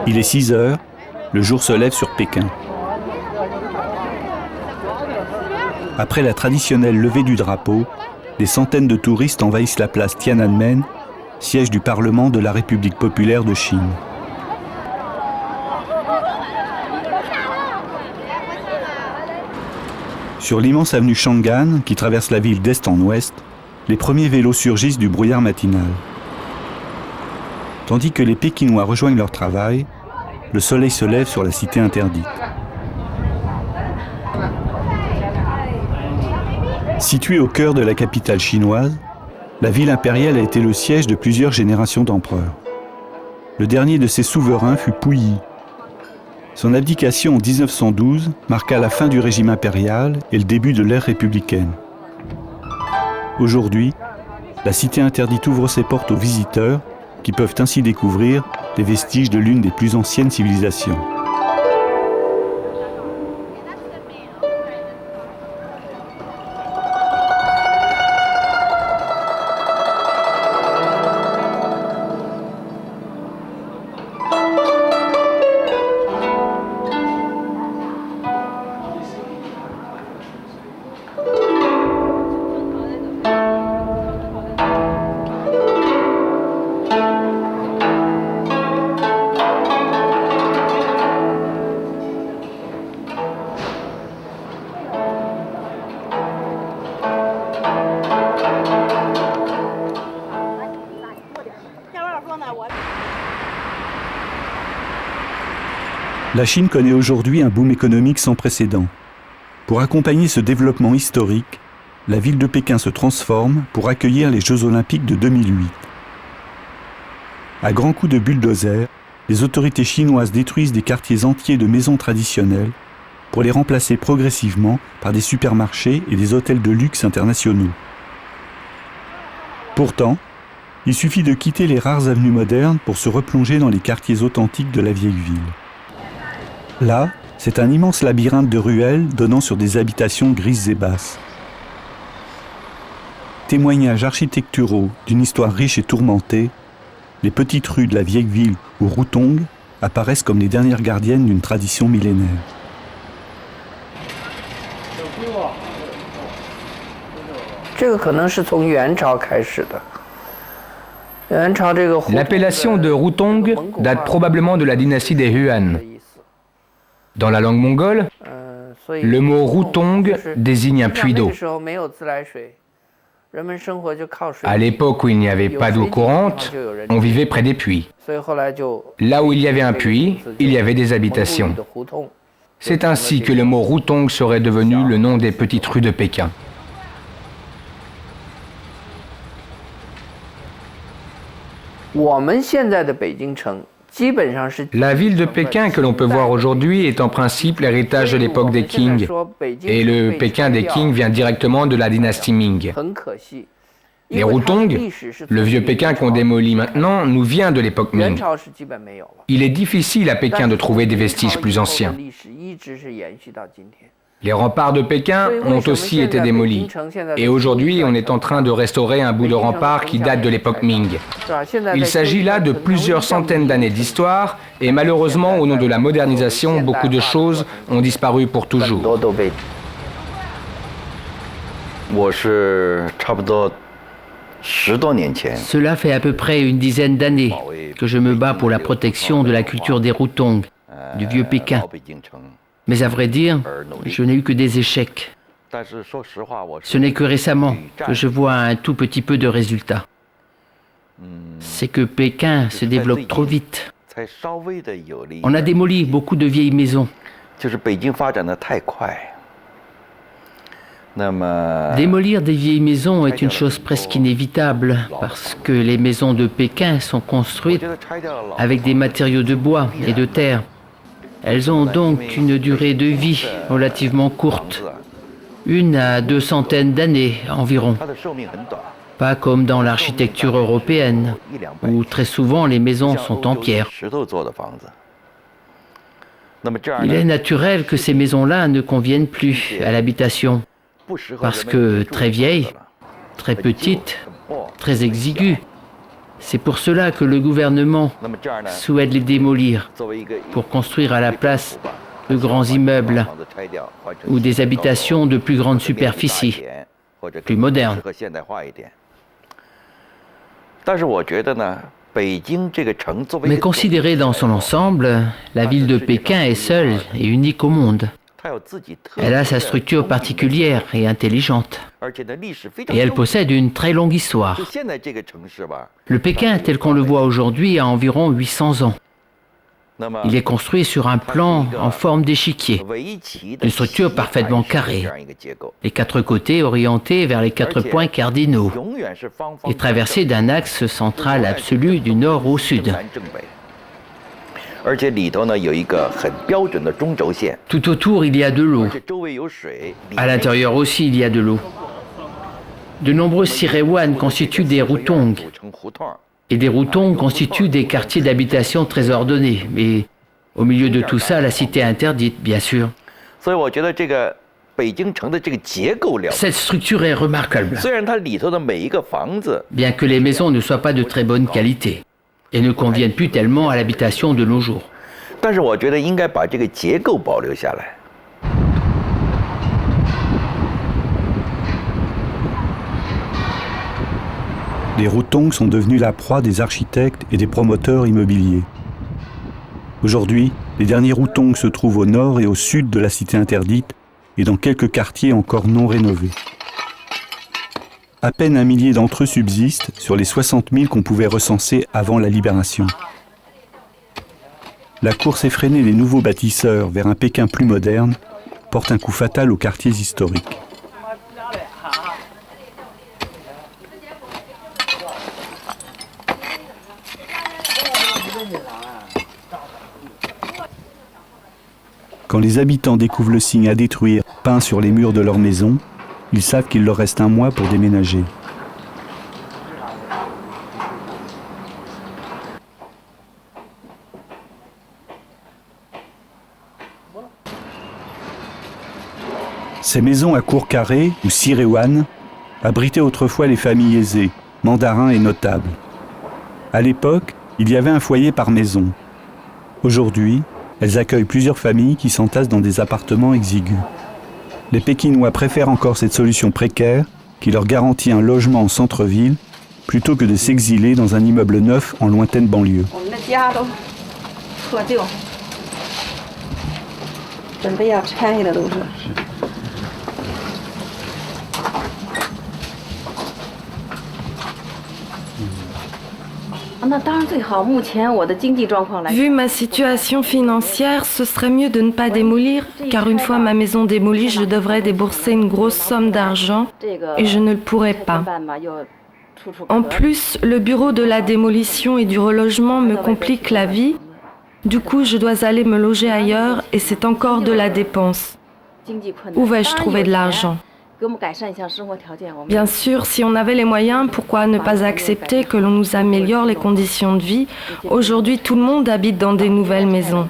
Il est 6 heures, le jour se lève sur Pékin. Après la traditionnelle levée du drapeau, des centaines de touristes envahissent la place Tiananmen, siège du Parlement de la République populaire de Chine. Sur l'immense avenue Chang'an, qui traverse la ville d'est en ouest, les premiers vélos surgissent du brouillard matinal. Tandis que les Pékinois rejoignent leur travail, le soleil se lève sur la cité interdite. Située au cœur de la capitale chinoise, la ville impériale a été le siège de plusieurs générations d'empereurs. Le dernier de ces souverains fut Puyi. Son abdication en 1912 marqua la fin du régime impérial et le début de l'ère républicaine. Aujourd'hui, la cité interdite ouvre ses portes aux visiteurs qui peuvent ainsi découvrir les vestiges de l'une des plus anciennes civilisations. La Chine connaît aujourd'hui un boom économique sans précédent. Pour accompagner ce développement historique, la ville de Pékin se transforme pour accueillir les Jeux Olympiques de 2008. À grands coups de bulldozer, les autorités chinoises détruisent des quartiers entiers de maisons traditionnelles pour les remplacer progressivement par des supermarchés et des hôtels de luxe internationaux. Pourtant, il suffit de quitter les rares avenues modernes pour se replonger dans les quartiers authentiques de la vieille ville. Là, c'est un immense labyrinthe de ruelles donnant sur des habitations grises et basses. Témoignages architecturaux d'une histoire riche et tourmentée, les petites rues de la vieille ville ou Rutong apparaissent comme les dernières gardiennes d'une tradition millénaire. L'appellation de Rutong date probablement de la dynastie des Yuan. Dans la langue mongole, le mot Rutong désigne un puits d'eau. À l'époque où il n'y avait pas d'eau courante, on vivait près des puits. Là où il y avait un puits, il y avait des habitations. C'est ainsi que le mot Rutong serait devenu le nom des petites rues de Pékin. La ville de Pékin que l'on peut voir aujourd'hui est en principe l'héritage de l'époque des Qing. Et le Pékin des Qing vient directement de la dynastie Ming. Les Rutong, le vieux Pékin qu'on démolit maintenant, nous vient de l'époque Ming. Il est difficile à Pékin de trouver des vestiges plus anciens. Les remparts de Pékin ont aussi été démolis. Et aujourd'hui, on est en train de restaurer un bout de rempart qui date de l'époque Ming. Il s'agit là de plusieurs centaines d'années d'histoire, et malheureusement, au nom de la modernisation, beaucoup de choses ont disparu pour toujours. Cela fait à peu près une dizaine d'années que je me bats pour la protection de la culture des Rutong, du vieux Pékin. Mais à vrai dire, je n'ai eu que des échecs. Ce n'est que récemment que je vois un tout petit peu de résultats. C'est que Pékin se développe trop vite. On a démoli beaucoup de vieilles maisons. Démolir des vieilles maisons est une chose presque inévitable parce que les maisons de Pékin sont construites avec des matériaux de bois et de terre. Elles ont donc une durée de vie relativement courte, 1 à 2 centaines d'années environ. Pas comme dans l'architecture européenne, où très souvent les maisons sont en pierre. Il est naturel que ces maisons-là ne conviennent plus à l'habitation, parce que très vieilles, très petites, très exiguës, C'est pour cela que le gouvernement souhaite les démolir pour construire à la place de grands immeubles ou des habitations de plus grande superficie, plus modernes. Mais considérée dans son ensemble, la ville de Pékin est seule et unique au monde. Elle a sa structure particulière et intelligente. Et elle possède une très longue histoire. Le Pékin, tel qu'on le voit aujourd'hui, a environ 800 ans. Il est construit sur un plan en forme d'échiquier, une structure parfaitement carrée, les quatre côtés orientés vers les quatre points cardinaux et traversés d'un axe central absolu du nord au sud. Tout autour, il y a de l'eau. À l'intérieur aussi, il y a de l'eau. De nombreux sirewan constituent des routongs. Et des routongs constituent des quartiers d'habitation très ordonnés. Mais au milieu de tout ça, la cité interdite, bien sûr. Cette structure est remarquable. Bien que les maisons ne soient pas de très bonne qualité et ne conviennent plus tellement à l'habitation de nos jours. Les routongs sont devenus la proie des architectes et des promoteurs immobiliers. Aujourd'hui, les derniers routongs se trouvent au nord et au sud de la cité interdite et dans quelques quartiers encore non rénovés. À peine 1 millier d'entre eux subsistent sur les 60 000 qu'on pouvait recenser avant la libération. La course effrénée des nouveaux bâtisseurs vers un Pékin plus moderne porte un coup fatal aux quartiers historiques. Quand les habitants découvrent le signe à détruire peint sur les murs de leur maison, ils savent qu'il leur reste 1 mois pour déménager. Ces maisons à cour carrée, ou sirewan, abritaient autrefois les familles aisées, mandarins et notables. À l'époque, il y avait un foyer par maison. Aujourd'hui, elles accueillent plusieurs familles qui s'entassent dans des appartements exigus. Les Pékinois préfèrent encore cette solution précaire qui leur garantit un logement en centre-ville plutôt que de s'exiler dans un immeuble neuf en lointaine banlieue. Vu ma situation financière, ce serait mieux de ne pas démolir, car une fois ma maison démolie, je devrais débourser une grosse somme d'argent et je ne le pourrais pas. En plus, le bureau de la démolition et du relogement me complique la vie. Du coup, je dois aller me loger ailleurs et c'est encore de la dépense. Où vais-je trouver de l'argent ? Bien sûr, si on avait les moyens, pourquoi ne pas accepter que l'on nous améliore les conditions de vie ? Aujourd'hui, tout le monde habite dans des nouvelles maisons.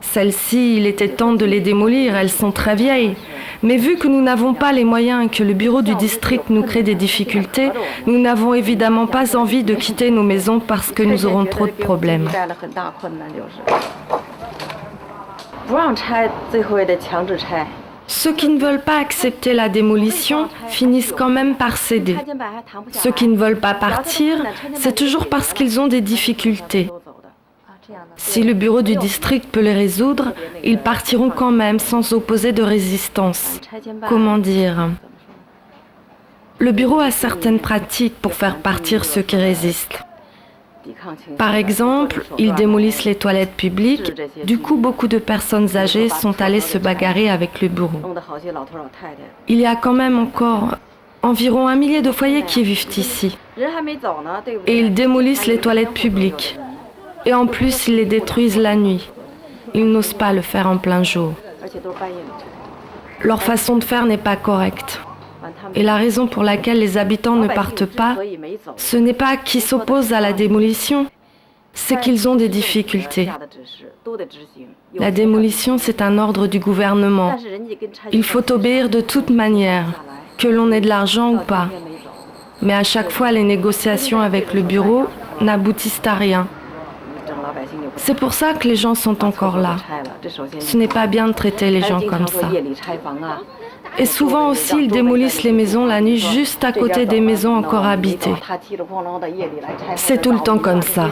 Celles-ci, il était temps de les démolir, elles sont très vieilles. Mais vu que nous n'avons pas les moyens et que le bureau du district nous crée des difficultés, nous n'avons évidemment pas envie de quitter nos maisons parce que nous aurons trop de problèmes. Ceux qui ne veulent pas accepter la démolition finissent quand même par céder. Ceux qui ne veulent pas partir, c'est toujours parce qu'ils ont des difficultés. Si le bureau du district peut les résoudre, ils partiront quand même sans opposer de résistance. Comment dire ? Le bureau a certaines pratiques pour faire partir ceux qui résistent. Par exemple, ils démolissent les toilettes publiques. Du coup, beaucoup de personnes âgées sont allées se bagarrer avec le bureau. Il y a quand même encore environ 1 millier de foyers qui vivent ici. Et ils démolissent les toilettes publiques. Et en plus, ils les détruisent la nuit. Ils n'osent pas le faire en plein jour. Leur façon de faire n'est pas correcte. Et la raison pour laquelle les habitants ne partent pas, ce n'est pas qu'ils s'opposent à la démolition, c'est qu'ils ont des difficultés. La démolition, c'est un ordre du gouvernement. Il faut obéir de toute manière, que l'on ait de l'argent ou pas. Mais à chaque fois, les négociations avec le bureau n'aboutissent à rien. C'est pour ça que les gens sont encore là. Ce n'est pas bien de traiter les gens comme ça. Et souvent aussi, ils démolissent les maisons la nuit juste à côté des maisons encore habitées. C'est tout le temps comme ça.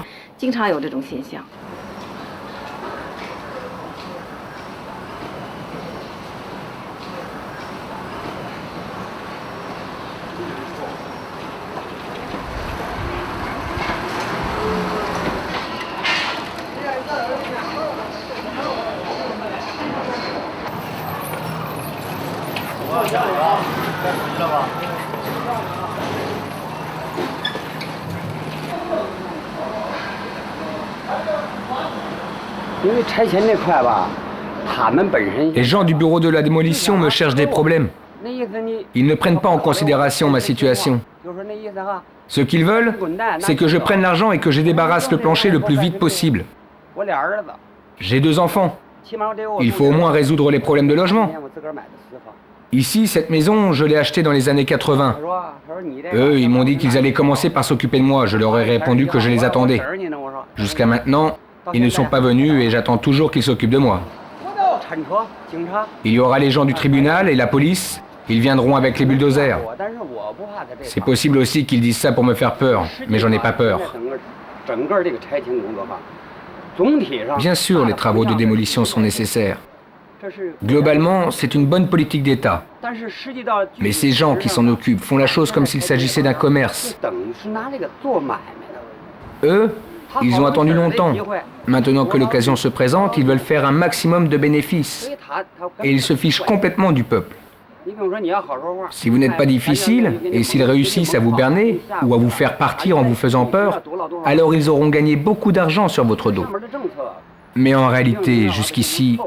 Les gens du bureau de la démolition me cherchent des problèmes. Ils ne prennent pas en considération ma situation. Ce qu'ils veulent, c'est que je prenne l'argent et que je débarrasse le plancher le plus vite possible. J'ai 2 enfants. Il faut au moins résoudre les problèmes de logement. Ici, cette maison, je l'ai achetée dans les années 80. Eux, ils m'ont dit qu'ils allaient commencer par s'occuper de moi. Je leur ai répondu que je les attendais. Jusqu'à maintenant, ils ne sont pas venus et j'attends toujours qu'ils s'occupent de moi. Il y aura les gens du tribunal et la police. Ils viendront avec les bulldozers. C'est possible aussi qu'ils disent ça pour me faire peur, mais j'en ai pas peur. Bien sûr, les travaux de démolition sont nécessaires. Globalement, c'est une bonne politique d'État. Mais ces gens qui s'en occupent font la chose comme s'il s'agissait d'un commerce. Eux, ils ont attendu longtemps. Maintenant que l'occasion se présente, ils veulent faire un maximum de bénéfices. Et ils se fichent complètement du peuple. Si vous n'êtes pas difficile, et s'ils réussissent à vous berner, ou à vous faire partir en vous faisant peur, alors ils auront gagné beaucoup d'argent sur votre dos. Mais en réalité, jusqu'ici,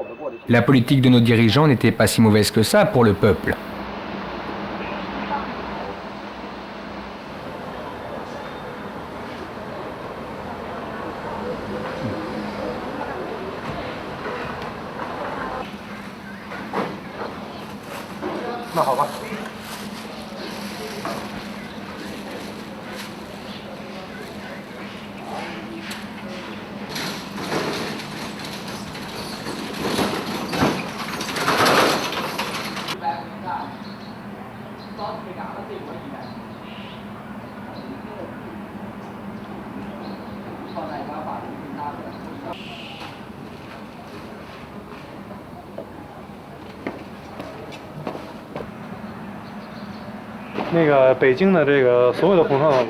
la politique de nos dirigeants n'était pas si mauvaise que ça pour le peuple.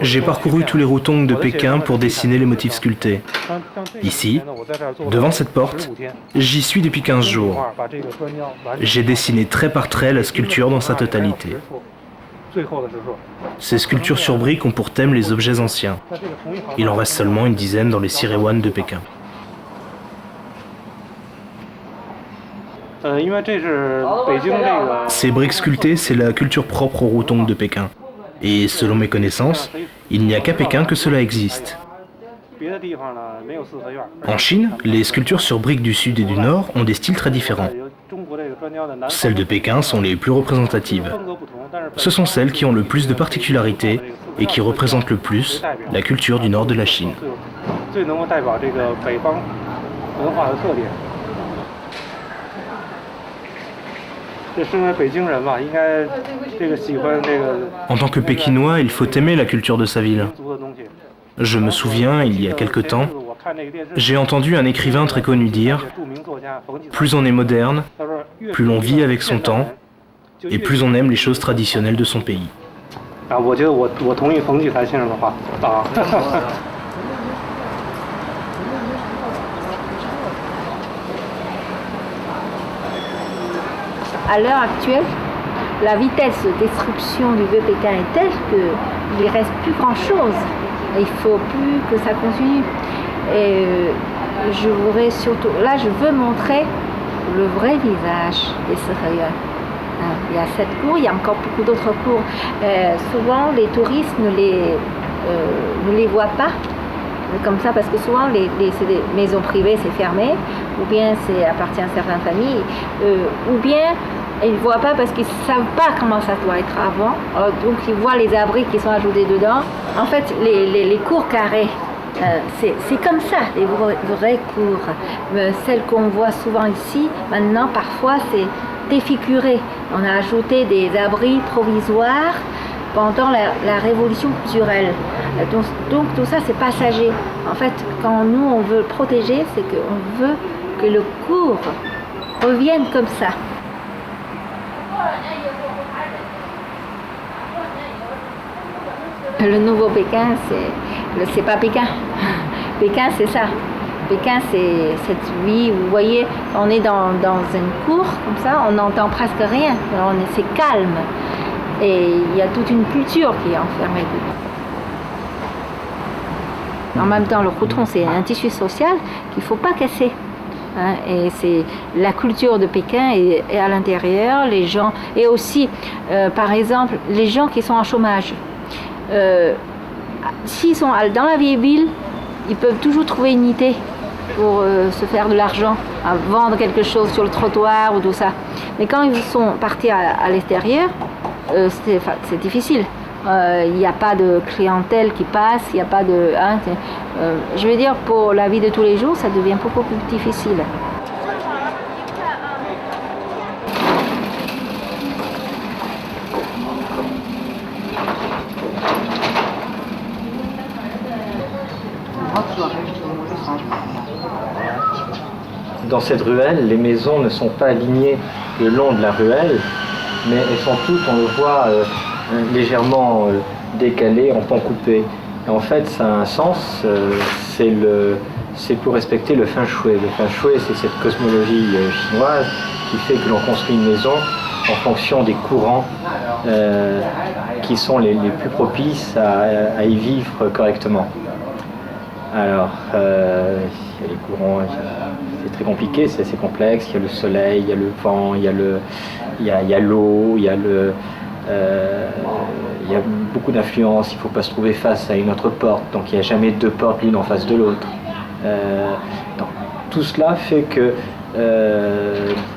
J'ai parcouru tous les rotongs de Pékin pour dessiner les motifs sculptés. Ici, devant cette porte, j'y suis depuis 15 jours. J'ai dessiné trait par trait la sculpture dans sa totalité. Ces sculptures sur briques ont pour thème les objets anciens. Il en reste seulement une dizaine dans les Sirewan de Pékin. Ces briques sculptées, c'est la culture propre aux rotongs de Pékin. Et selon mes connaissances, il n'y a qu'à Pékin que cela existe. En Chine, les sculptures sur briques du sud et du nord ont des styles très différents. Celles de Pékin sont les plus représentatives. Ce sont celles qui ont le plus de particularités et qui représentent le plus la culture du nord de la Chine. En tant que Pékinois, il faut aimer la culture de sa ville. Je me souviens, il y a quelque temps, j'ai entendu un écrivain très connu dire « Plus on est moderne, plus l'on vit avec son temps, et plus on aime les choses traditionnelles de son pays. » À l'heure actuelle, la vitesse de destruction du vieux Pékin est telle qu'il ne reste plus grand-chose. Il ne faut plus que ça continue. Et je voudrais surtout, là je veux montrer le vrai visage des Siheyuan. Il y a cette cour, il y a encore beaucoup d'autres cours. Souvent les touristes ne les voient pas comme ça parce que souvent c'est des maisons privées, c'est fermé, ou bien c'est appartient à certaines familles, ou bien Et ils ne voient pas parce qu'ils ne savent pas comment ça doit être avant. Donc ils voient les abris qui sont ajoutés dedans. En fait, les cours carrés, c'est comme ça, les vraies cours. Celles qu'on voit souvent ici, maintenant, parfois, c'est défiguré. On a ajouté des abris provisoires pendant la révolution culturelle. Donc tout ça, c'est passager. En fait, quand nous, on veut le protéger, c'est qu'on veut que le cours revienne comme ça. Le nouveau Pékin, c'est pas Pékin. Pékin, c'est ça. Pékin, c'est cette vie, vous voyez, on est dans une cour, comme ça, on n'entend presque rien. C'est calme. Et il y a toute une culture qui est enfermée dedans. En même temps, le crouton, c'est un tissu social qu'il ne faut pas casser. Et c'est la culture de Pékin et à l'intérieur, les gens, et aussi, par exemple, les gens qui sont en chômage. S'ils sont dans la vieille ville, ils peuvent toujours trouver une idée pour se faire de l'argent, à vendre quelque chose sur le trottoir ou tout ça. Mais quand ils sont partis à l'extérieur, c'est difficile. Il n'y a pas de clientèle qui passe, il n'y a pas de... je veux dire, pour la vie de tous les jours, ça devient beaucoup plus difficile. Dans cette ruelle, les maisons ne sont pas alignées le long de la ruelle, mais elles sont toutes, on le voit, légèrement décalées, en pans coupés. Et en fait, ça a un sens, c'est pour respecter le feng shui. Le feng shui, c'est cette cosmologie chinoise qui fait que l'on construit une maison en fonction des courants qui sont les plus propices à y vivre correctement. Alors, il y a les courants, c'est très compliqué, c'est assez complexe. Il y a le soleil, il y a le vent, il y a l'eau, il y a beaucoup d'influences. Il ne faut pas se trouver face à une autre porte, donc il n'y a jamais deux portes l'une en face de l'autre. Tout cela fait que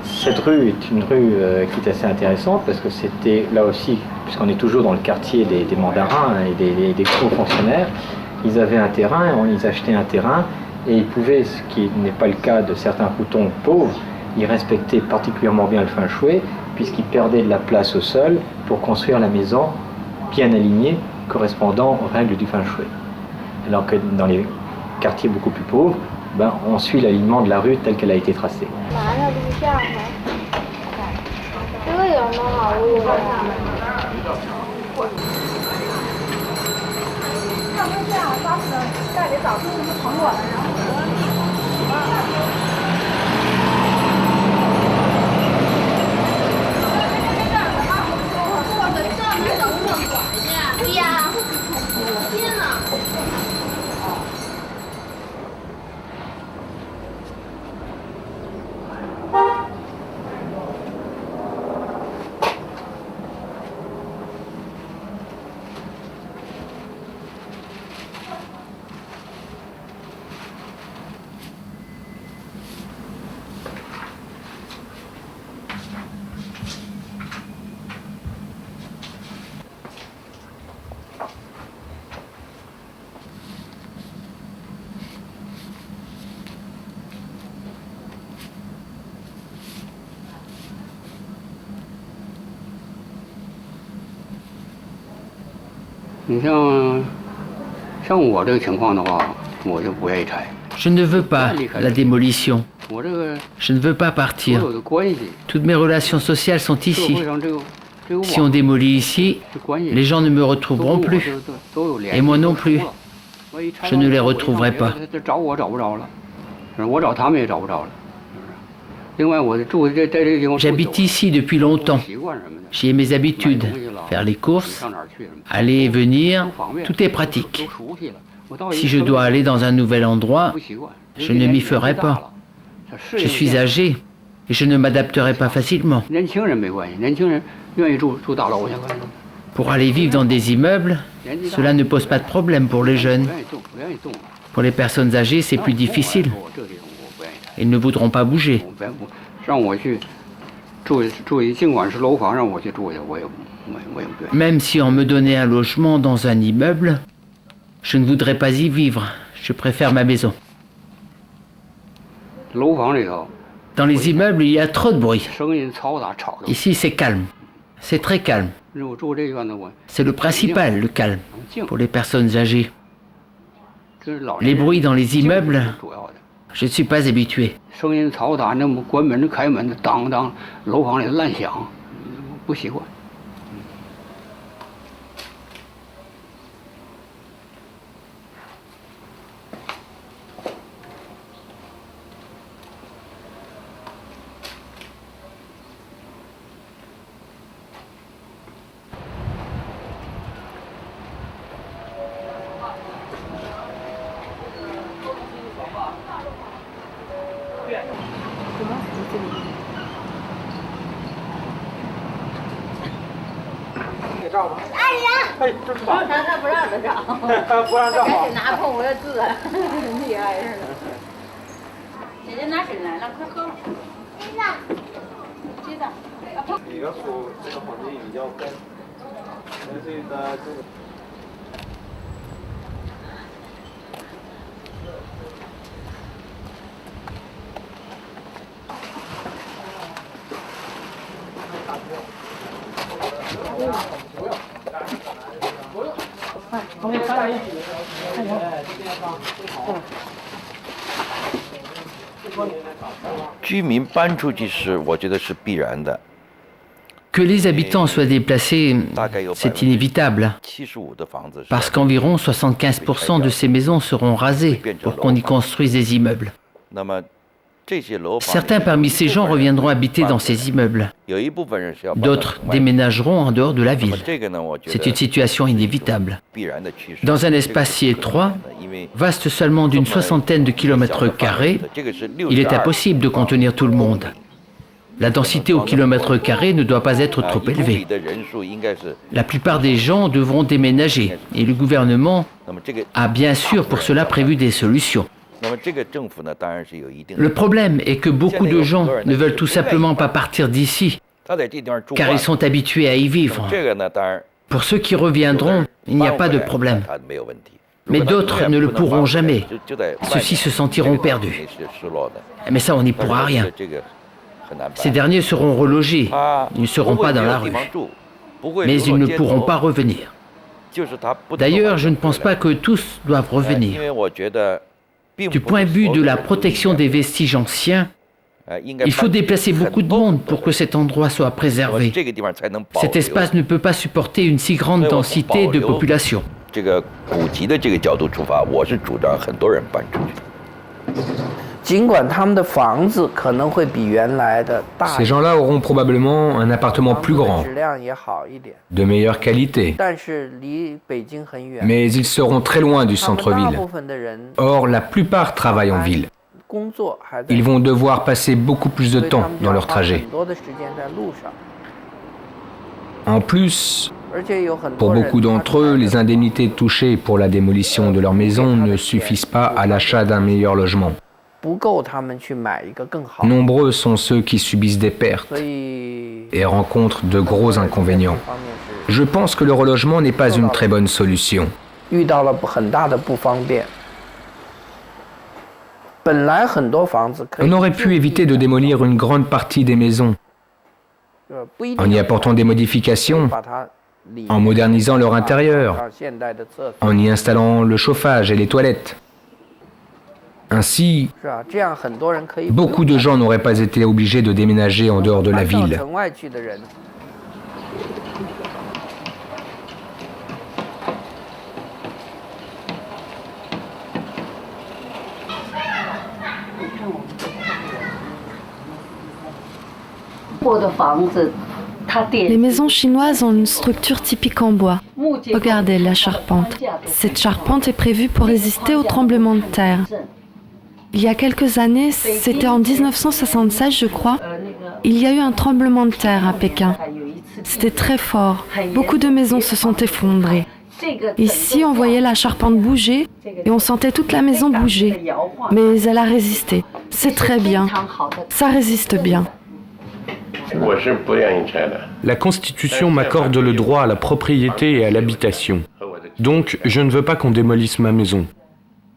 cette rue est une rue qui est assez intéressante parce que c'était là aussi, puisqu'on est toujours dans le quartier des mandarins et des hauts fonctionnaires. Ils avaient un terrain, ils achetaient un terrain et ils pouvaient, ce qui n'est pas le cas de certains croutons pauvres, ils respectaient particulièrement bien le feng shui puisqu'ils perdaient de la place au sol pour construire la maison bien alignée, correspondant aux règles du feng shui. Alors que dans les quartiers beaucoup plus pauvres, on suit l'alignement de la rue telle qu'elle a été tracée. Je ne veux pas la démolition. Je ne veux pas partir. Toutes mes relations sociales sont ici. Si on démolit ici, les gens ne me retrouveront plus. Et moi non plus. Je ne les retrouverai pas. J'habite ici depuis longtemps. J'ai mes habitudes. Faire les courses, aller et venir, tout est pratique. Si je dois aller dans un nouvel endroit, je ne m'y ferai pas. Je suis âgé et je ne m'adapterai pas facilement. Pour aller vivre dans des immeubles, cela ne pose pas de problème pour les jeunes. Pour les personnes âgées, c'est plus difficile. Ils ne voudront pas bouger. Même si on me donnait un logement dans un immeuble, je ne voudrais pas y vivre. Je préfère ma maison. Dans les immeubles, il y a trop de bruit. Ici, c'est calme. C'est très calme. C'est le principal, le calme, pour les personnes âgées. Les bruits dans les immeubles, je ne suis pas habitué. Que les habitants soient déplacés, c'est inévitable, parce qu'environ 75% de ces maisons seront rasées pour qu'on y construise des immeubles. Certains parmi ces gens reviendront habiter dans ces immeubles. D'autres déménageront en dehors de la ville. C'est une situation inévitable. Dans un espace si étroit, vaste seulement d'une soixantaine de kilomètres carrés, il est impossible de contenir tout le monde. La densité au kilomètre carré ne doit pas être trop élevée. La plupart des gens devront déménager et le gouvernement a bien sûr pour cela prévu des solutions. Le problème est que beaucoup de gens ne veulent tout simplement pas partir d'ici, car ils sont habitués à y vivre. Pour ceux qui reviendront, il n'y a pas de problème. Mais d'autres ne le pourront jamais. Ceux-ci se sentiront perdus. Mais ça, on n'y pourra rien. Ces derniers seront relogés. Ils ne seront pas dans la rue. Mais ils ne pourront pas revenir. D'ailleurs, je ne pense pas que tous doivent revenir. Du point de vue de la protection des vestiges anciens, il faut déplacer beaucoup de monde pour que cet endroit soit préservé. Cet espace ne peut pas supporter une si grande densité de population. Ces gens-là auront probablement un appartement plus grand, de meilleure qualité, mais ils seront très loin du centre-ville. Or, la plupart travaillent en ville. Ils vont devoir passer beaucoup plus de temps dans leur trajet. En plus, pour beaucoup d'entre eux, les indemnités touchées pour la démolition de leur maison ne suffisent pas à l'achat d'un meilleur logement. Nombreux sont ceux qui subissent des pertes et rencontrent de gros inconvénients. Je pense que le relogement n'est pas une très bonne solution. On aurait pu éviter de démolir une grande partie des maisons en y apportant des modifications, en modernisant leur intérieur, en y installant le chauffage et les toilettes. Ainsi, beaucoup de gens n'auraient pas été obligés de déménager en dehors de la ville. Les maisons chinoises ont une structure typique en bois. Regardez la charpente. Cette charpente est prévue pour résister aux tremblements de terre. Il y a quelques années, c'était en 1976 je crois, il y a eu un tremblement de terre à Pékin. C'était très fort. Beaucoup de maisons se sont effondrées. Ici, on voyait la charpente bouger et on sentait toute la maison bouger. Mais elle a résisté. C'est très bien. Ça résiste bien. La Constitution m'accorde le droit à la propriété et à l'habitation. Donc, je ne veux pas qu'on démolisse ma maison.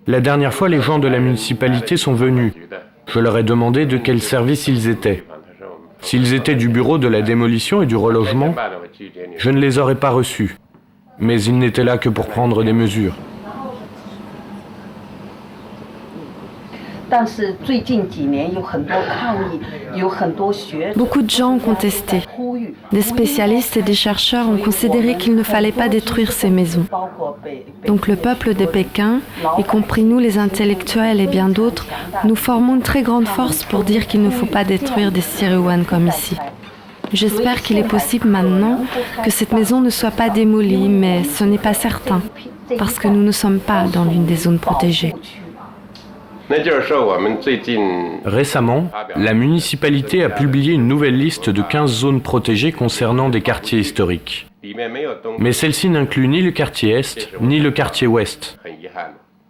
La dernière fois, les gens de la municipalité sont venus. Je leur ai demandé de quel service ils étaient. S'ils étaient du bureau de la démolition et du relogement, je ne les aurais pas reçus. Mais ils n'étaient là que pour prendre des mesures. Beaucoup de gens ont contesté. Des spécialistes et des chercheurs ont considéré qu'il ne fallait pas détruire ces maisons. Donc le peuple de Pékin, y compris nous les intellectuels et bien d'autres, nous formons une très grande force pour dire qu'il ne faut pas détruire des Siruan comme ici. J'espère qu'il est possible maintenant que cette maison ne soit pas démolie, mais ce n'est pas certain, parce que nous ne sommes pas dans l'une des zones protégées. Récemment, la municipalité a publié une nouvelle liste de 15 zones protégées concernant des quartiers historiques. Mais celle-ci n'inclut ni le quartier Est, ni le quartier Ouest.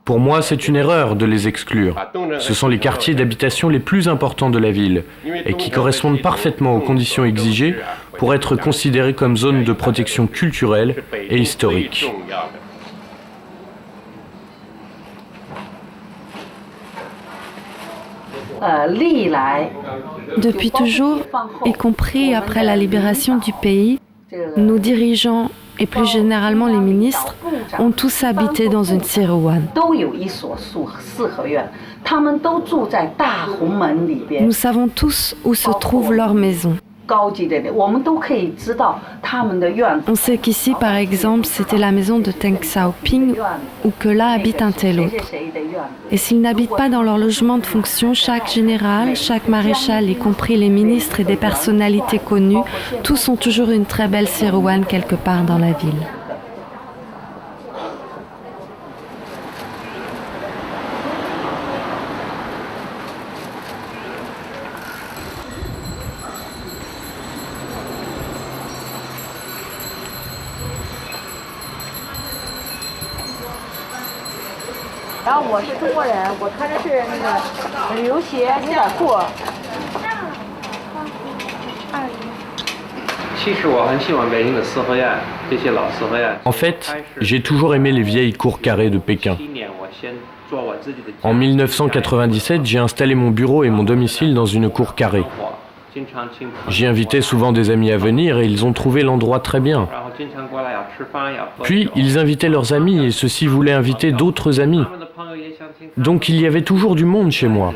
Pour moi, c'est une erreur de les exclure. Ce sont les quartiers d'habitation les plus importants de la ville et qui correspondent parfaitement aux conditions exigées pour être considérés comme zones de protection culturelle et historique. Depuis toujours, y compris après la libération du pays, nos dirigeants et plus généralement les ministres ont tous habité dans une Siruan. Nous savons tous où se trouve leur maison. On sait qu'ici, par exemple, c'était la maison de Deng Xiaoping ou que là habite un tel autre. Et s'ils n'habitent pas dans leur logement de fonction, chaque général, chaque maréchal, y compris les ministres et des personnalités connues, tous ont toujours une très belle Siruan quelque part dans la ville. En fait, j'ai toujours aimé les vieilles cours carrées de Pékin. En 1997, j'ai installé mon bureau et mon domicile dans une cour carrée. J'y invitais souvent des amis à venir et ils ont trouvé l'endroit très bien. Puis, ils invitaient leurs amis et ceux-ci voulaient inviter d'autres amis. Donc, il y avait toujours du monde chez moi.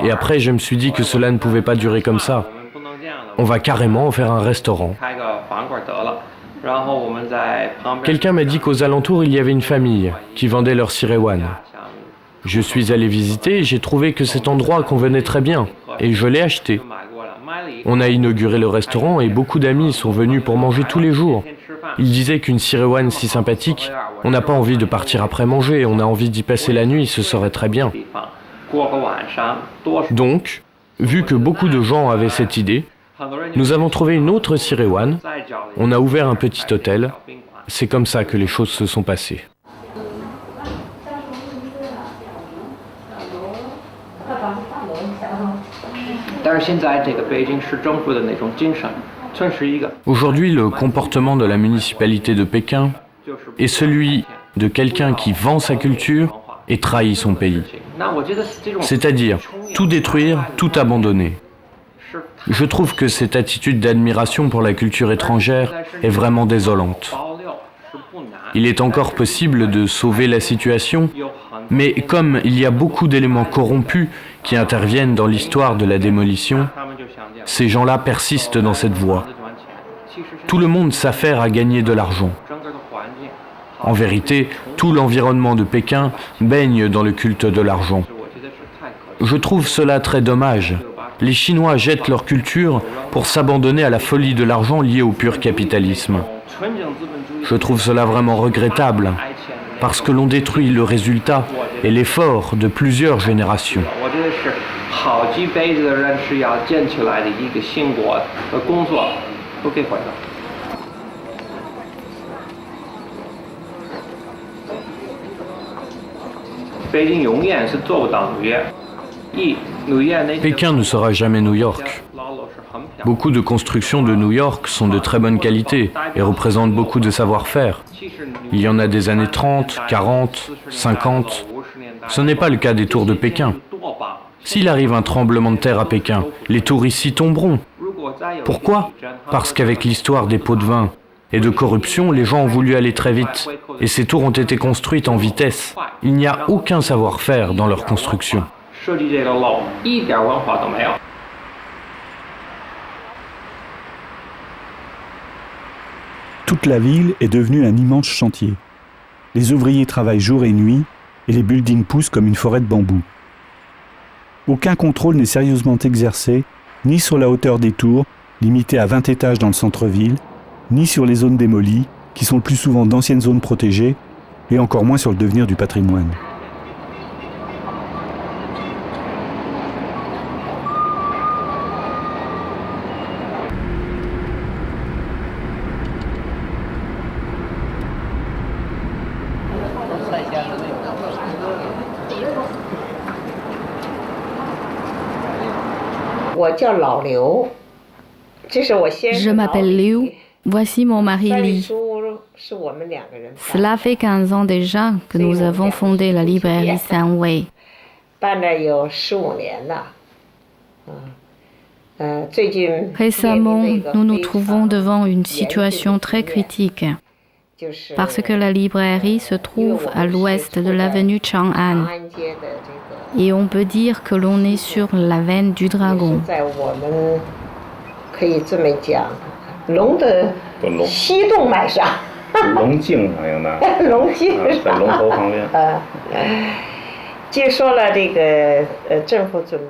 Et après, je me suis dit que cela ne pouvait pas durer comme ça. On va carrément en faire un restaurant. Quelqu'un m'a dit qu'aux alentours, il y avait une famille qui vendait leur Sirewan. Je suis allé visiter et j'ai trouvé que cet endroit convenait très bien. Et je l'ai acheté. On a inauguré le restaurant et beaucoup d'amis sont venus pour manger tous les jours. Ils disaient qu'une Sirewan si sympathique, on n'a pas envie de partir après manger, on a envie d'y passer la nuit, ce serait très bien. Donc, vu que beaucoup de gens avaient cette idée, nous avons trouvé une autre Sirewan, on a ouvert un petit hôtel, c'est comme ça que les choses se sont passées. Aujourd'hui, le comportement de la municipalité de Pékin est celui de quelqu'un qui vend sa culture et trahit son pays. C'est-à-dire tout détruire, tout abandonner. Je trouve que cette attitude d'admiration pour la culture étrangère est vraiment désolante. Il est encore possible de sauver la situation, mais comme il y a beaucoup d'éléments corrompus qui interviennent dans l'histoire de la démolition, ces gens-là persistent dans cette voie. Tout le monde s'affaire à gagner de l'argent. En vérité, tout l'environnement de Pékin baigne dans le culte de l'argent. Je trouve cela très dommage. Les Chinois jettent leur culture pour s'abandonner à la folie de l'argent liée au pur capitalisme. Je trouve cela vraiment regrettable, parce que l'on détruit le résultat et l'effort de plusieurs générations. Pékin ne sera jamais New York. Beaucoup de constructions de New York sont de très bonne qualité et représentent beaucoup de savoir-faire. Il y en a des années 30, 40, 50. Ce n'est pas le cas des tours de Pékin. S'il arrive un tremblement de terre à Pékin, les tours ici tomberont. Pourquoi? Parce qu'avec l'histoire des pots de vin et de corruption, les gens ont voulu aller très vite. Et ces tours ont été construites en vitesse. Il n'y a aucun savoir-faire dans leur construction. Toute la ville est devenue un immense chantier. Les ouvriers travaillent jour et nuit et les buildings poussent comme une forêt de bambou. Aucun contrôle n'est sérieusement exercé, ni sur la hauteur des tours, limitée à 20 étages dans le centre-ville, ni sur les zones démolies, qui sont le plus souvent d'anciennes zones protégées, et encore moins sur le devenir du patrimoine. Je m'appelle Liu, voici mon mari Li. Cela fait 15 ans déjà que nous avons fondé la librairie Sanwei. Récemment, nous nous trouvons devant une situation très critique parce que la librairie se trouve à l'ouest de l'avenue Chang'an et on peut dire que l'on est sur la veine du dragon.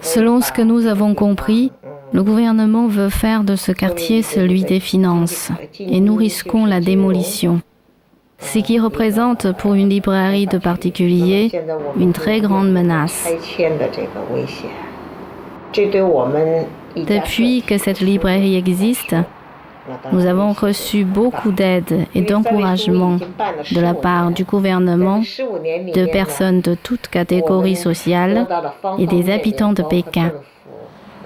Selon ce que nous avons compris, le gouvernement veut faire de ce quartier celui des finances et nous risquons la démolition. Ce qui représente pour une librairie de particuliers une très grande menace. Depuis que cette librairie existe, nous avons reçu beaucoup d'aide et d'encouragement de la part du gouvernement, de personnes de toutes catégories sociales et des habitants de Pékin.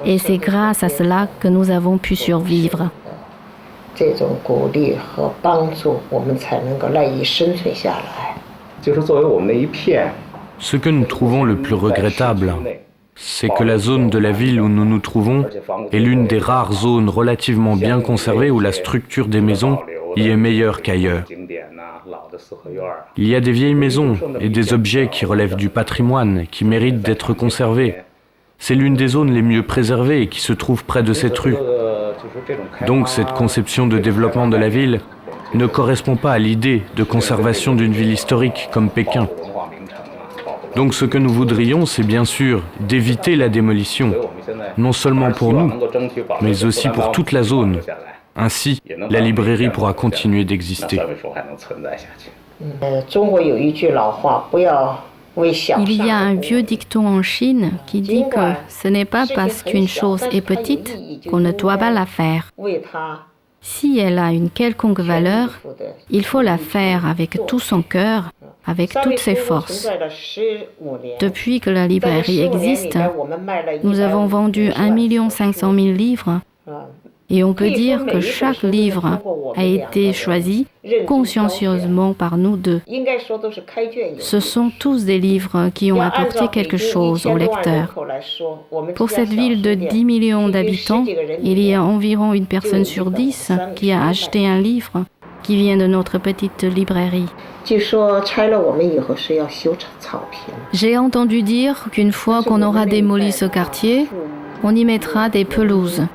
Et c'est grâce à cela que nous avons pu survivre. Ce que nous trouvons le plus regrettable, c'est que la zone de la ville où nous nous trouvons est l'une des rares zones relativement bien conservées où la structure des maisons y est meilleure qu'ailleurs. Il y a des vieilles maisons et des objets qui relèvent du patrimoine, qui méritent d'être conservés. C'est l'une des zones les mieux préservées et qui se trouve près de cette rue. Donc cette conception de développement de la ville ne correspond pas à l'idée de conservation d'une ville historique comme Pékin. Donc ce que nous voudrions, c'est bien sûr d'éviter la démolition, non seulement pour nous, mais aussi pour toute la zone. Ainsi, la librairie pourra continuer d'exister. Il y a un vieux dicton en Chine qui dit que ce n'est pas parce qu'une chose est petite qu'on ne doit pas la faire. Si elle a une quelconque valeur, il faut la faire avec tout son cœur, avec toutes ses forces. Depuis que la librairie existe, nous avons vendu 1 500 000 livres et on peut dire que chaque livre a été choisi consciencieusement par nous deux. Ce sont tous des livres qui ont apporté quelque chose aux lecteurs. Pour cette ville de 10 millions d'habitants, il y a environ une personne sur 10 qui a acheté un livre qui vient de notre petite librairie. J'ai entendu dire qu'une fois qu'on aura démoli ce quartier, on y mettra des pelouses.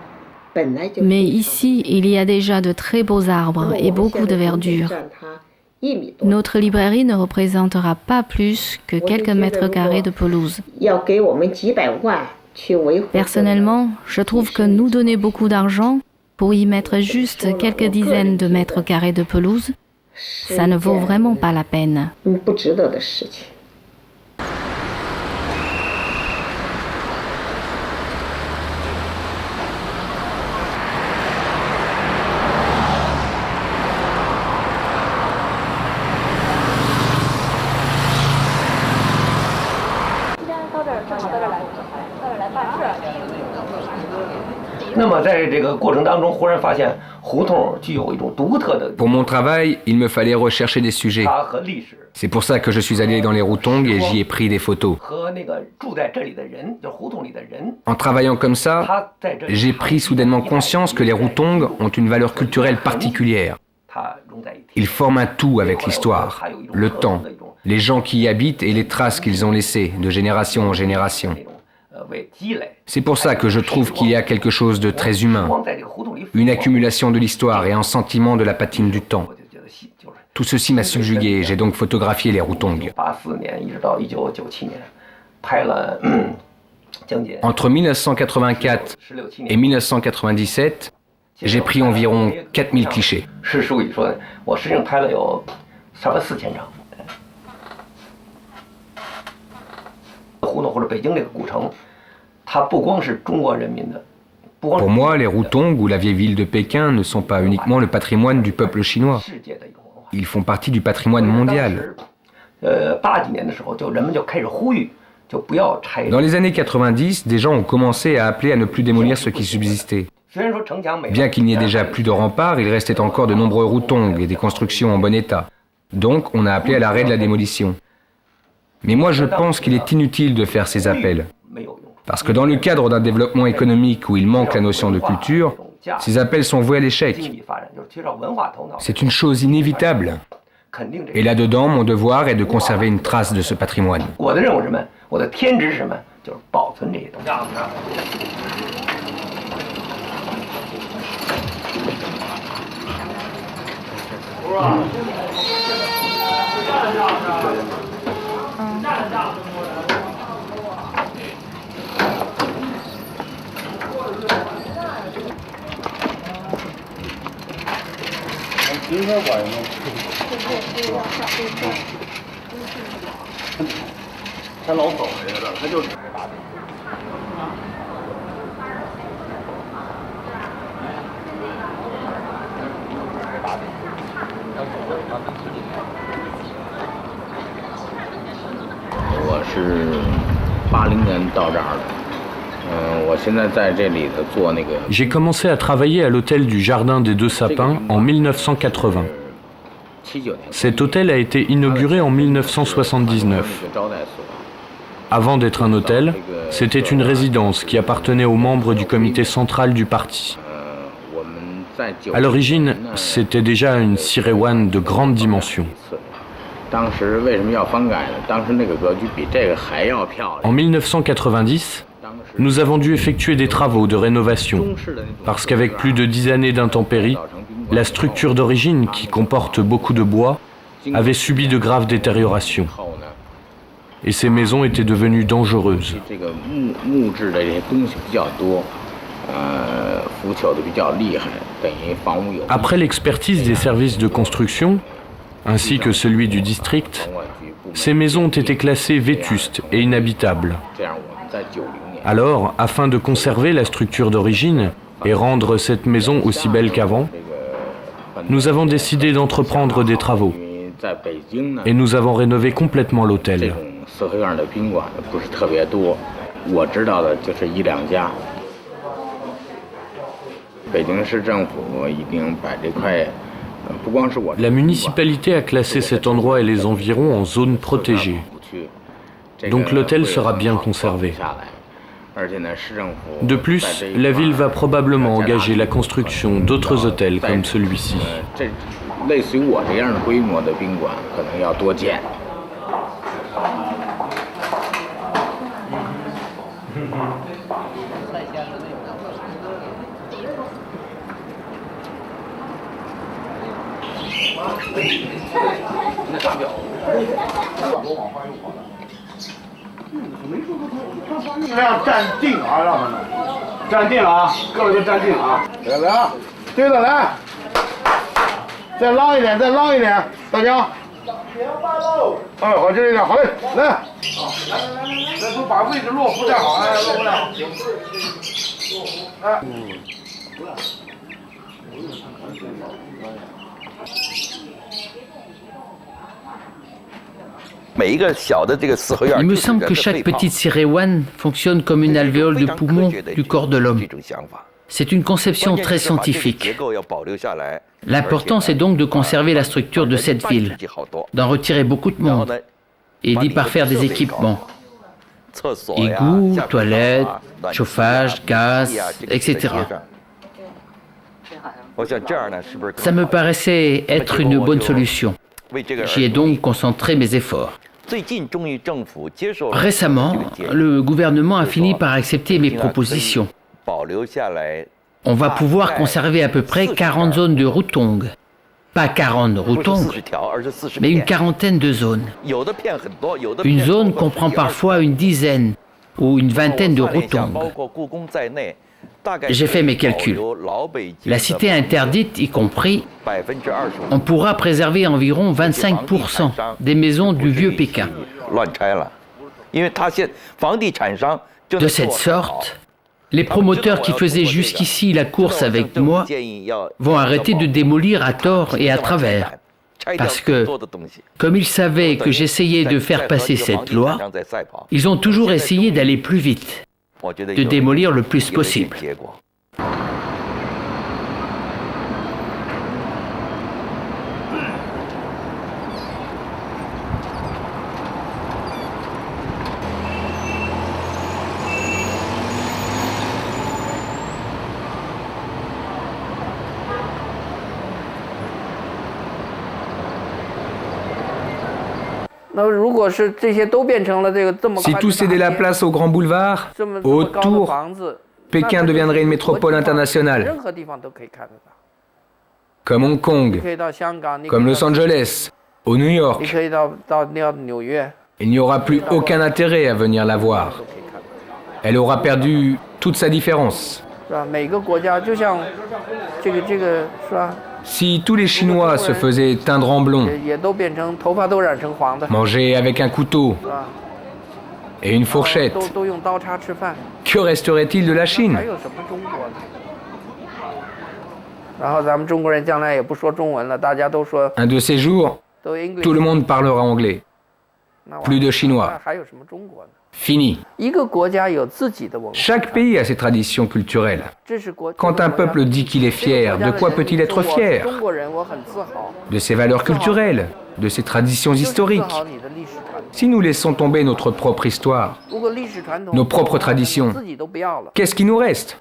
Mais ici, il y a déjà de très beaux arbres et beaucoup de verdure. Notre librairie ne représentera pas plus que quelques mètres carrés de pelouse. Personnellement, je trouve que nous donner beaucoup d'argent pour y mettre juste quelques dizaines de mètres carrés de pelouse, ça ne vaut vraiment pas la peine. Pour mon travail, il me fallait rechercher des sujets. C'est pour ça que je suis allé dans les Routong et j'y ai pris des photos. En travaillant comme ça, j'ai pris soudainement conscience que les Routong ont une valeur culturelle particulière. Ils forment un tout avec l'histoire, le temps, les gens qui y habitent et les traces qu'ils ont laissées de génération en génération. C'est pour ça que je trouve qu'il y a quelque chose de très humain, une accumulation de l'histoire et un sentiment de la patine du temps. Tout ceci m'a subjugué et j'ai donc photographié les Routong. Entre 1984 et 1997, j'ai pris environ 4000 clichés. Pour moi, les Routong ou la vieille ville de Pékin ne sont pas uniquement le patrimoine du peuple chinois. Ils font partie du patrimoine mondial. Dans les années 90, des gens ont commencé à appeler à ne plus démolir ce qui subsistait. Bien qu'il n'y ait déjà plus de remparts, il restait encore de nombreux Routong et des constructions en bon état. Donc, on a appelé à l'arrêt de la démolition. Mais moi, je pense qu'il est inutile de faire ces appels. Parce que dans le cadre d'un développement économique où il manque la notion de culture, ces appels sont voués à l'échec. C'est une chose inévitable. Et là-dedans, mon devoir est de conserver une trace de ce patrimoine. J'ai commencé à travailler à l'hôtel du Jardin des Deux Sapins en 1980. Cet hôtel a été inauguré en 1979. Avant d'être un hôtel, c'était une résidence qui appartenait aux membres du comité central du parti. À l'origine, c'était déjà une Sirewan de grande dimension. En 1990, nous avons dû effectuer des travaux de rénovation, parce qu'avec plus de 10 années d'intempéries, la structure d'origine, qui comporte beaucoup de bois, avait subi de graves détériorations. Et ces maisons étaient devenues dangereuses. Après l'expertise des services de construction, ainsi que celui du district, ces maisons ont été classées vétustes et inhabitables. Alors, afin de conserver la structure d'origine et rendre cette maison aussi belle qu'avant, nous avons décidé d'entreprendre des travaux. Et nous avons rénové complètement l'hôtel. La municipalité a classé cet endroit et les environs en zone protégée. Donc l'hôtel sera bien conservé. De plus, la ville va probablement engager la construction d'autres hôtels comme celui-ci. Il me semble que chaque petite Sirewan fonctionne comme une alvéole de poumon du corps de l'homme. C'est une conception très scientifique. L'important, c'est donc de conserver la structure de cette ville, d'en retirer beaucoup de monde et d'y parfaire des équipements. Égouts, toilettes, chauffage, gaz, etc. Ça me paraissait être une bonne solution. J'y ai donc concentré mes efforts. Récemment, le gouvernement a fini par accepter mes propositions. On va pouvoir conserver à peu près 40 zones de Rutong. Pas 40 Rutong, mais une quarantaine de zones. Une zone comprend parfois une dizaine ou une vingtaine de Rutong. J'ai fait mes calculs. La cité interdite y compris, on pourra préserver environ 25% des maisons du vieux Pékin. De cette sorte, les promoteurs qui faisaient jusqu'ici la course avec moi vont arrêter de démolir à tort et à travers. Parce que, comme ils savaient que j'essayais de faire passer cette loi, ils ont toujours essayé d'aller plus vite, de démolir le plus possible. Si tout cédait la place au grand boulevard, autour, Pékin deviendrait une métropole internationale. Comme Hong Kong, comme Los Angeles, ou New York. Il n'y aura plus aucun intérêt à venir la voir. Elle aura perdu toute sa différence. Si tous les Chinois se faisaient teindre en blond, manger avec un couteau et une fourchette, que resterait-il de la Chine? Un de ces jours, tout le monde parlera anglais. Plus de Chinois. Fini. Chaque pays a ses traditions culturelles. Quand un peuple dit qu'il est fier, de quoi peut-il être fier? De ses valeurs culturelles, de ses traditions historiques. Si nous laissons tomber notre propre histoire, nos propres traditions, qu'est-ce qui nous reste?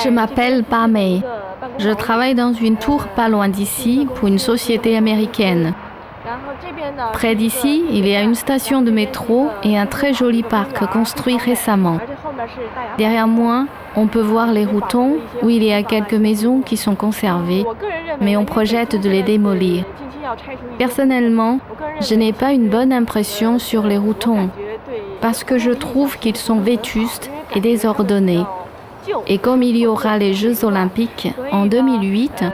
Je m'appelle Pa Mei. Je travaille dans une tour pas loin d'ici pour une société américaine. Près d'ici, il y a une station de métro et un très joli parc construit récemment. Derrière moi, on peut voir les Rutong où il y a quelques maisons qui sont conservées, mais on projette de les démolir. Personnellement, je n'ai pas une bonne impression sur les Rutong parce que je trouve qu'ils sont vétustes et désordonnés. Et comme il y aura les Jeux Olympiques en 2008,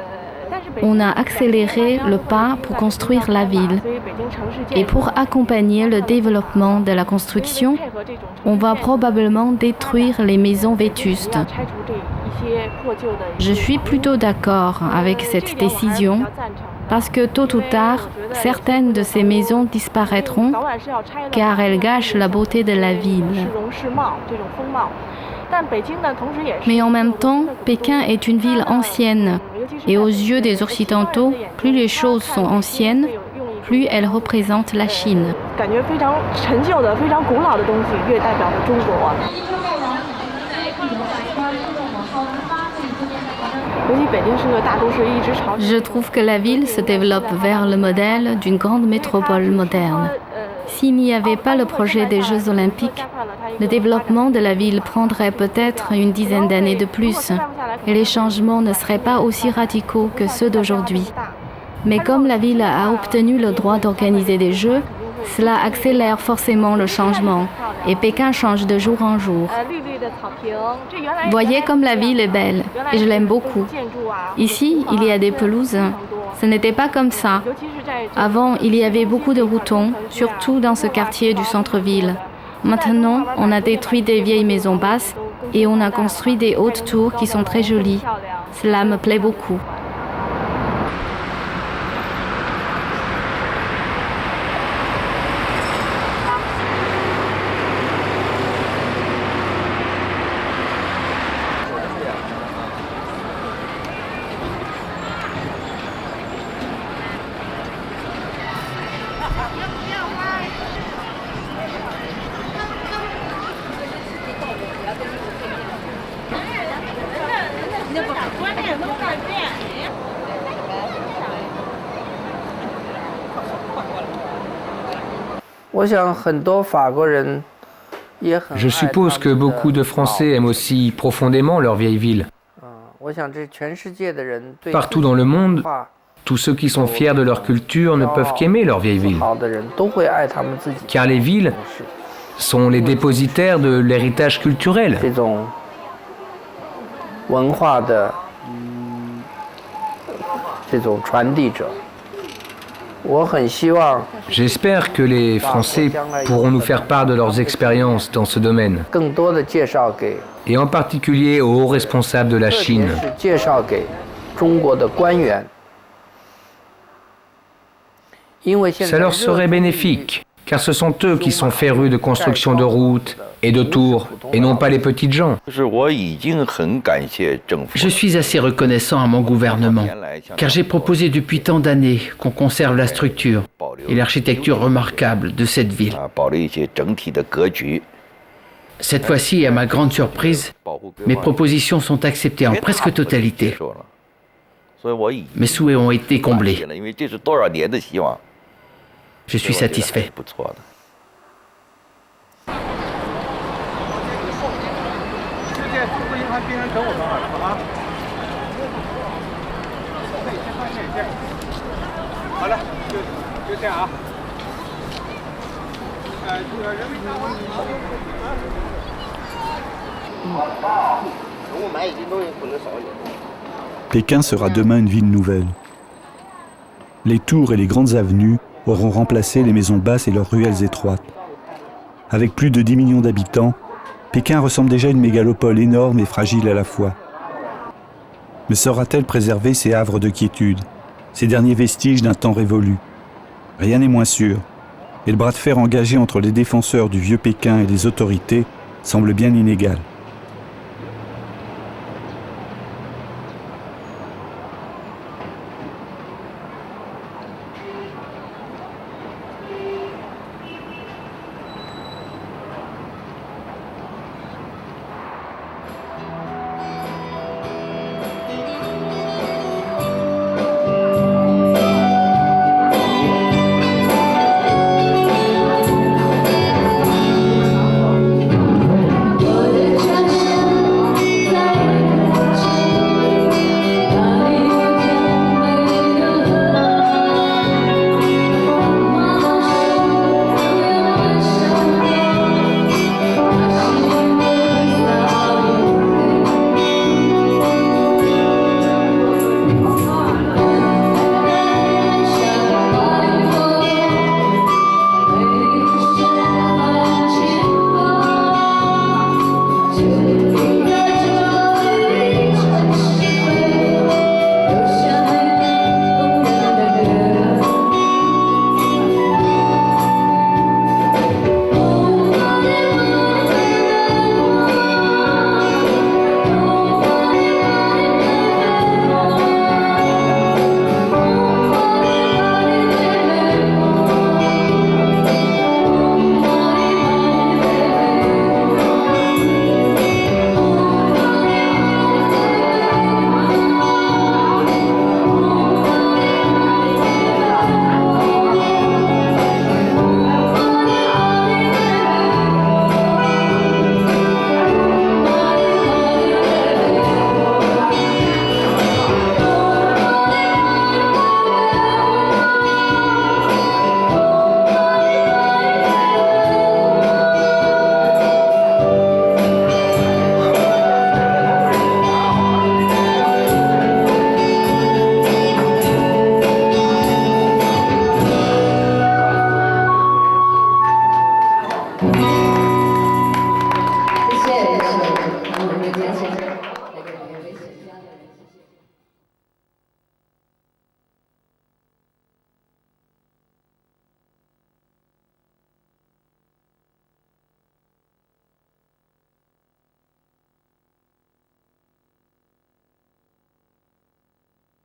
on a accéléré le pas pour construire la ville. Et pour accompagner le développement de la construction, on va probablement détruire les maisons vétustes. Je suis plutôt d'accord avec cette décision parce que tôt ou tard, certaines de ces maisons disparaîtront car elles gâchent la beauté de la ville. Mais en même temps, Pékin est une ville ancienne et aux yeux des Occidentaux, plus les choses sont anciennes, plus elles représentent la Chine. Je trouve que la ville se développe vers le modèle d'une grande métropole moderne. S'il n'y avait pas le projet des Jeux Olympiques, le développement de la ville prendrait peut-être une dizaine d'années de plus et les changements ne seraient pas aussi radicaux que ceux d'aujourd'hui. Mais comme la ville a obtenu le droit d'organiser des Jeux, cela accélère forcément le changement Et Pékin change de jour en jour. Voyez comme la ville est belle, et je l'aime beaucoup. Ici, il y a des pelouses. Ce n'était pas comme ça. Avant, il y avait beaucoup de routons, surtout dans ce quartier du centre-ville. Maintenant, on a détruit des vieilles maisons basses et on a construit des hautes tours qui sont très jolies. Cela me plaît beaucoup. Je suppose que beaucoup de Français aiment aussi profondément leur vieille ville. Partout dans le monde, tous ceux qui sont fiers de leur culture ne peuvent qu'aimer leur vieille ville. Car les villes sont les dépositaires de l'héritage culturel. J'espère que les Français pourront nous faire part de leurs expériences dans ce domaine, et en particulier aux hauts responsables de la Chine. Ça leur serait bénéfique, car ce sont eux qui sont férus de construction de routes et de tours, et non pas les petites gens. Je suis assez reconnaissant à mon gouvernement, car j'ai proposé depuis tant d'années qu'on conserve la structure et l'architecture remarquable de cette ville. Cette fois-ci, à ma grande surprise, mes propositions sont acceptées en presque totalité. Mes souhaits ont été comblés. Je suis satisfait. Pékin sera demain une ville nouvelle. Les tours et les grandes avenues auront remplacé les maisons basses et leurs ruelles étroites. Avec plus de 10 millions d'habitants, Pékin ressemble déjà à une mégalopole énorme et fragile à la fois. Mais saura-t-elle préserver ses havres de quiétude, ces derniers vestiges d'un temps révolu? Rien n'est moins sûr, et le bras de fer engagé entre les défenseurs du vieux Pékin et les autorités semble bien inégal.